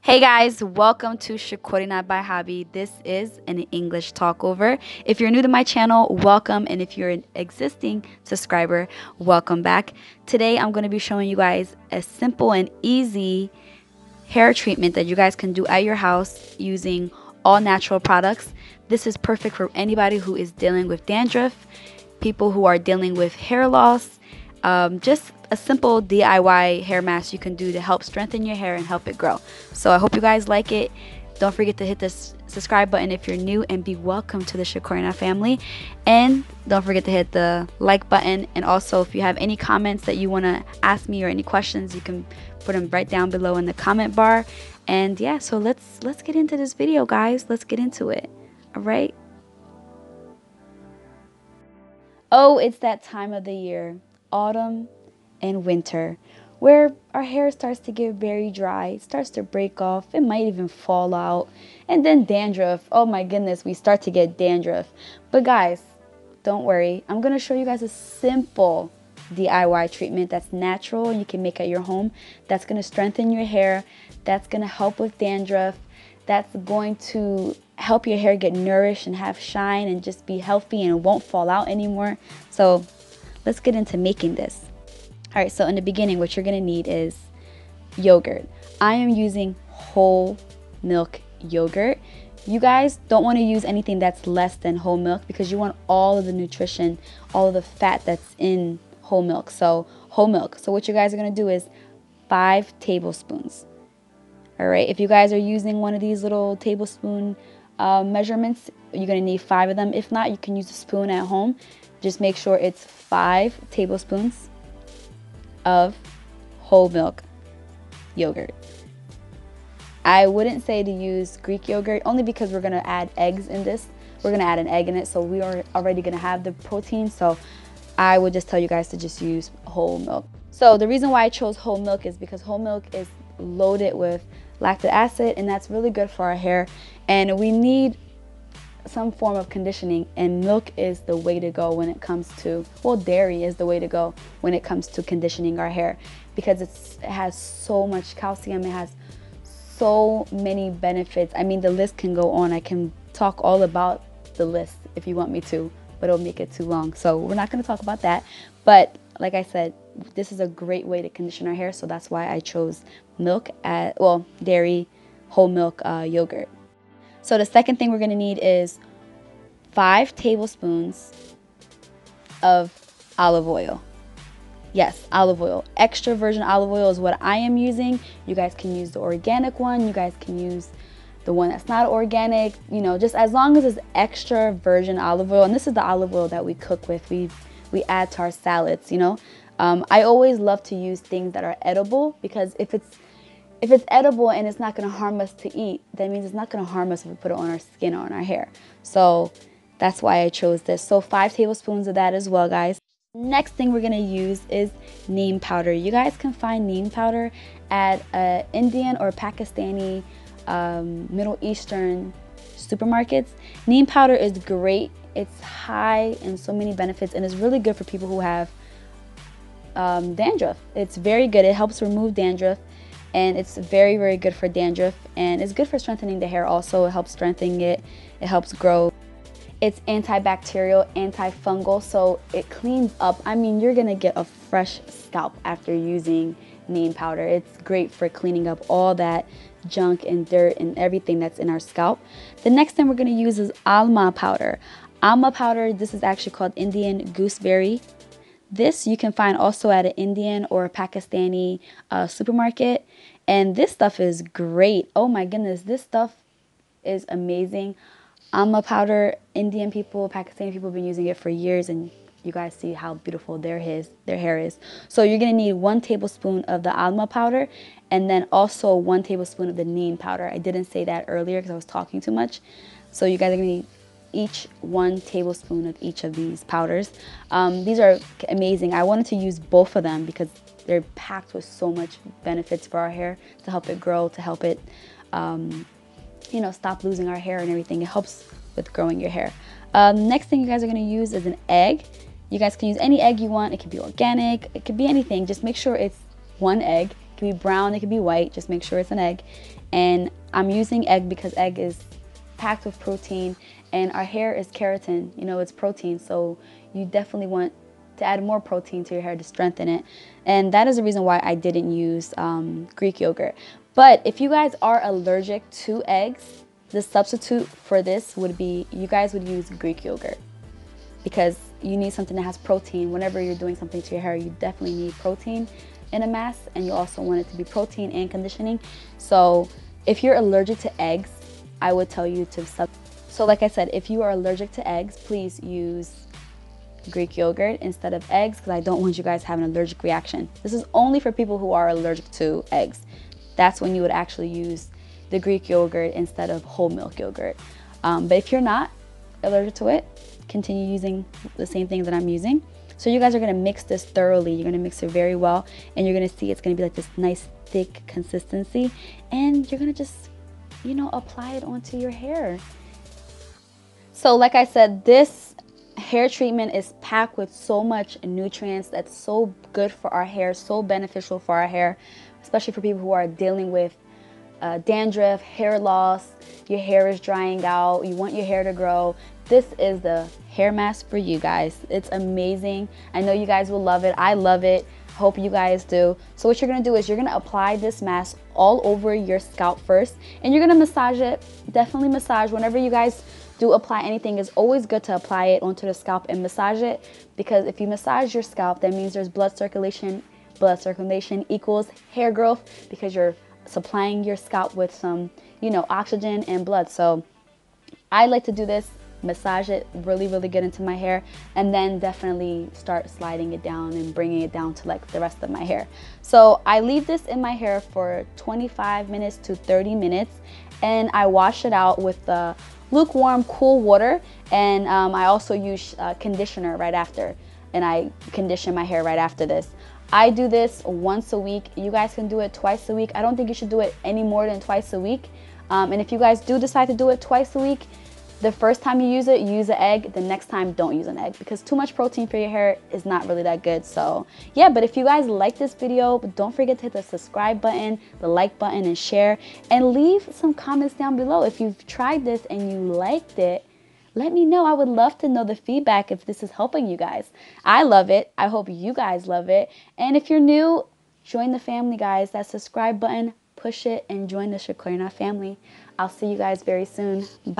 Hey guys, welcome to Tigrigna by Hobby. This is an English talkover. If you're new to my channel, welcome, and if you're an existing subscriber, welcome back. Today I'm going to be showing you guys a simple and easy hair treatment that you guys can do at your house using all natural products. This is perfect for anybody who is dealing with dandruff, people who are dealing with hair loss, just a simple DIY hair mask you can do to help strengthen your hair and help it grow. So I hope you guys like it. Don't forget to hit the subscribe button if you're new and be welcome to the Tigrigna family. And don't forget to hit the like button. And also, if you have any comments that you want to ask me or any questions, you can put them right down below in the comment bar. And yeah, so let's get into this video, guys. Let's get into it. All right. Oh, it's that time of the year, autumn and winter, where our hair starts to get very dry. It starts to break off. It might even fall out. And then dandruff. Oh my goodness, we start to get dandruff. But guys, don't worry. I'm going to show you guys a simple DIY treatment that's natural and you can make at your home. That's going to strengthen your hair. That's going to help with dandruff. That's going to help your hair get nourished and have shine and just be healthy and it won't fall out anymore. So let's get into making this. All right, so in the beginning, what you're gonna need is yogurt. I am using whole milk yogurt. You guys don't want to use anything that's less than whole milk because you want all of the nutrition, all of the fat that's in whole milk. So whole milk. So what you guys are gonna do is 5 tablespoons. All right, if you guys are using one of these little tablespoon measurements, you're gonna need 5 of them. If not, you can use a spoon at home. Just make sure it's 5 tablespoons of whole milk yogurt. I wouldn't say to use Greek yogurt only because we're gonna add eggs in this. We're gonna add an egg in it, so we are already gonna have the protein. So I would just tell you guys to just use whole milk. So the reason why I chose whole milk is because whole milk is loaded with lactic acid, and that's really good for our hair. And we need some form of conditioning, and milk is the way to go when it comes to, well, dairy is the way to go when it comes to conditioning our hair because it has so much calcium. It has so many benefits. I mean, the list can go on. I can talk all about the list if you want me to, but it'll make it too long. So we're not going to talk about that. But like I said, this is a great way to condition our hair. So that's why I chose milk dairy, whole milk yogurt. So the second thing we're going to need is 5 tablespoons of olive oil. Yes, olive oil. Extra virgin olive oil is what I am using. You guys can use the organic one. You guys can use the one that's not organic. You know, just as long as it's extra virgin olive oil. And this is the olive oil that we cook with. We add to our salads, you know. I always love to use things that are edible because if it's edible and it's not going to harm us to eat, that means it's not going to harm us if we put it on our skin or on our hair. So that's why I chose this. So 5 tablespoons of that as well, guys. Next thing we're going to use is neem powder. You guys can find neem powder at Indian or Pakistani, Middle Eastern supermarkets. Neem powder is great. It's high in so many benefits and it's really good for people who have dandruff. It's very good. It helps remove dandruff. And it's very, very good for dandruff. And it's good for strengthening the hair also. It helps strengthen it. It helps grow. It's antibacterial, antifungal, so it cleans up. I mean, you're going to get a fresh scalp after using neem powder. It's great for cleaning up all that junk and dirt and everything that's in our scalp. The next thing we're going to use is Amla powder. Amla powder, this is actually called Indian gooseberry. This you can find also at an Indian or a Pakistani supermarket. And this stuff is great. Oh my goodness, this stuff is amazing. Amla powder, Indian people, Pakistani people have been using it for years. And you guys see how beautiful their hair is. So you're going to need 1 tablespoon of the Amla powder. And then also 1 tablespoon of the neem powder. I didn't say that earlier because I was talking too much. So you guys are going to need each 1 tablespoon of each of these powders. These are amazing. I wanted to use both of them because they're packed with so much benefits for our hair to help it grow, to help it, you know, stop losing our hair and everything. It helps with growing your hair. Next thing you guys are going to use is an egg. You guys can use any egg you want. It could be organic. It could be anything. Just make sure it's 1 egg. It can be brown, it can be white, just make sure it's an egg. And I'm using egg because egg is packed with protein, and our hair is keratin, you know, it's protein, so you definitely want to add more protein to your hair to strengthen it. And that is the reason why I didn't use Greek yogurt. But if you guys are allergic to eggs, the substitute for this would be, you guys would use Greek yogurt, because you need something that has protein. Whenever you're doing something to your hair, you definitely need protein in a mask, and you also want it to be protein and conditioning. So if you're allergic to eggs, I would tell you to So like I said, if you are allergic to eggs, please use Greek yogurt instead of eggs, because I don't want you guys to have an allergic reaction. This is only for people who are allergic to eggs. That's when you would actually use the Greek yogurt instead of whole milk yogurt. But if you're not allergic to it, continue using the same thing that I'm using. So you guys are gonna mix this thoroughly. You're gonna mix it very well, and you're gonna see it's gonna be like this nice thick consistency, and you're gonna just, you know, apply it onto your hair. So like I said, this hair treatment is packed with so much nutrients that's so good for our hair, so beneficial for our hair, especially for people who are dealing with dandruff, hair loss, your hair is drying out, you want your hair to grow. This is the hair mask for you guys. It's amazing. I know you guys will love it. I love it. Hope you guys do. So what you're gonna do is you're gonna apply this mask all over your scalp first, and you're gonna massage it. Definitely massage. Whenever you guys do apply anything, it's always good to apply it onto the scalp and massage it, because if you massage your scalp, that means there's blood circulation. Blood circulation equals hair growth, because you're supplying your scalp with some, you know, oxygen and blood. So I like to do this, massage it really good into my hair, and then definitely start sliding it down and bringing it down to like the rest of my hair. So I leave this in my hair for 25 minutes to 30 minutes, and I wash it out with the lukewarm cool water, and I also use conditioner right after, and I condition my hair right after this. I do this once a week. You guys can do it twice a week. I don't think you should do it any more than twice a week. And if you guys do decide to do it twice a week, the first time you use it, use an egg. The next time, don't use an egg, because too much protein for your hair is not really that good. So yeah, but if you guys like this video, don't forget to hit the subscribe button, the like button, and share, and leave some comments down below. If you've tried this and you liked it, let me know. I would love to know the feedback if this is helping you guys. I love it. I hope you guys love it. And if you're new, join the family, guys. That subscribe button, push it, and join the Shaquirna family. I'll see you guys very soon. Bye.